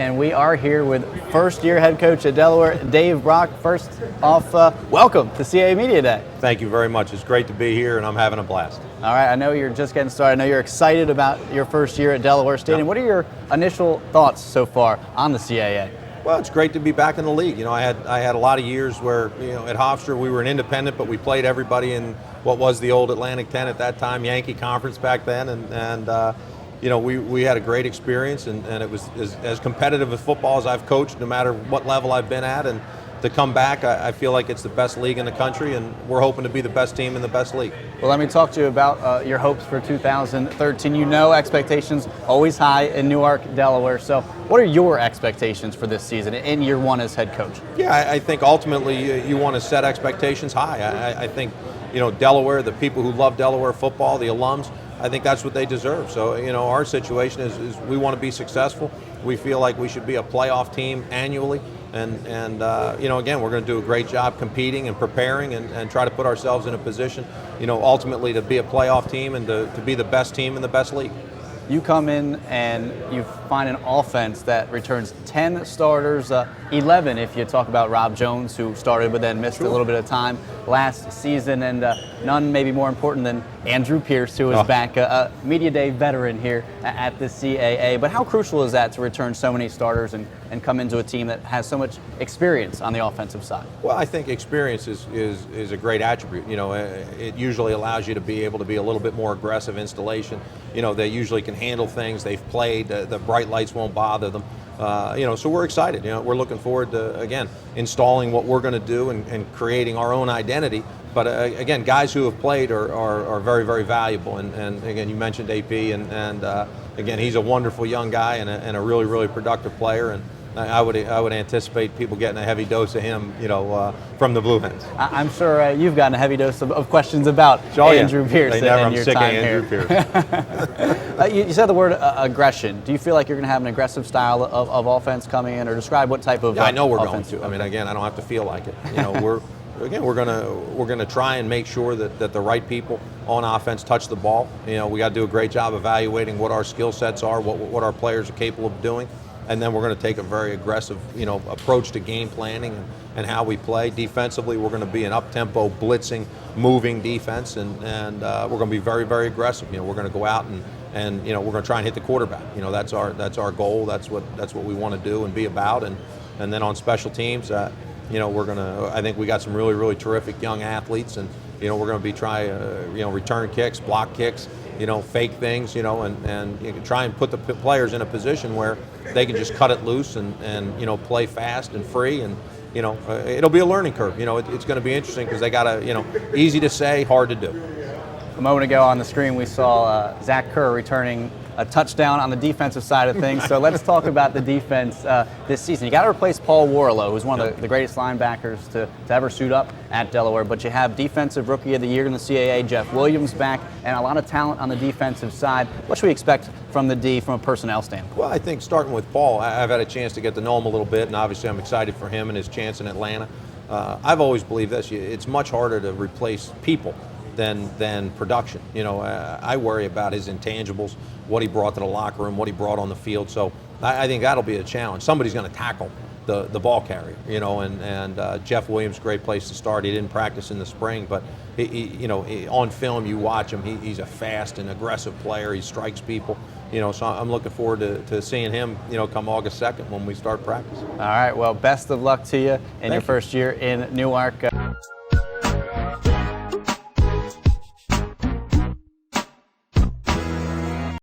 and we are here with first-year head coach at Delaware, Dave Brock. First off, welcome to CAA Media Day. Thank you very much. It's great to be here, and I'm having a blast. All right, I know you're just getting started. I know you're excited about your first year at Delaware State. And what are your initial thoughts so far on the CAA? Well, it's great to be back in the league. You know, I had a lot of years where, at Hofstra we were an independent, but we played everybody in what was the old Atlantic 10 at that time, Yankee Conference back then, and we had a great experience, and it was as competitive as football as I've coached, no matter what level I've been at. And to come back, I feel like it's the best league in the country, and we're hoping to be the best team in the best league. Well, let me talk to you about your hopes for 2013. You know, expectations always high in Newark, Delaware. So what are your expectations for this season in year one as head coach? Yeah, I think ultimately you want to set expectations high. I think, Delaware, the people who love Delaware football, the alums, I think that's what they deserve. So, our situation is we want to be successful. We feel like we should be a playoff team annually. And again, we're going to do a great job competing and preparing and try to put ourselves in a position, ultimately to be a playoff team and to be the best team in the best league. You come in and you find an offense that returns 10 starters, 11 if you talk about Rob Jones, who started but then missed a little bit of time last season, and none maybe more important than Andrew Pierce, who is back, a Media Day veteran here at the CAA. But how crucial is that to return so many starters and come into a team that has so much experience on the offensive side? Well, I think experience is a great attribute. It usually allows you to be able to be a little bit more aggressive installation. They usually can handle things. They've played. The bright lights won't bother them. So we're excited. We're looking forward to, again, installing what we're going to do and creating our own identity. But again, guys who have played are very, very valuable. And again, you mentioned AP, and again, he's a wonderful young guy and a really, really productive player. And I would anticipate people getting a heavy dose of him, from the Blue Hens. I'm sure you've gotten a heavy dose of questions about Andrew Pierce. I'm sick of Andrew Pierce. You said the word aggression. Do you feel like you're going to have an aggressive style of offense coming in, or describe what type of? Yeah, I know we're going offense to. I mean, again, I don't have to feel like it. We're gonna try and make sure that the right people on offense touch the ball. We got to do a great job evaluating what our skill sets are, what our players are capable of doing. And then we're going to take a very aggressive, approach to game planning and how we play. Defensively, we're going to be an up-tempo, blitzing, moving defense, and we're going to be very, very aggressive. We're going to go out and we're going to try and hit the quarterback. That's our goal. That's what we want to do and be about. And then on special teams, we're going to. I think we got some really, really terrific young athletes, and we're going to be trying, return kicks, block kicks. Fake things, and you can try and put the players in a position where they can just cut it loose and play fast and free, and it'll be a learning curve. It's going to be interesting because they got to, easy to say, hard to do. A moment ago on the screen, we saw Zach Kerr returning a touchdown on the defensive side of things. So let's talk about the defense this season. You got to replace Paul Warlow, who's one of the greatest linebackers to ever suit up at Delaware. But you have Defensive Rookie of the Year in the CAA, Jeff Williams, back, and a lot of talent on the defensive side. What should we expect from the D from a personnel standpoint? Well, I think starting with Paul, I've had a chance to get to know him a little bit, and obviously I'm excited for him and his chance in Atlanta. I've always believed this. It's much harder to replace people than production. I worry about his intangibles, what he brought to the locker room, what he brought on the field. So I think that'll be a challenge. Somebody's going to tackle the ball carrier, and Jeff Williams, great place to start. He didn't practice in the spring, but on film you watch him. He's a fast and aggressive player. He strikes people. So I'm looking forward to seeing him, come August 2nd when we start practice. All right. Well, best of luck to you in your first year in Newark.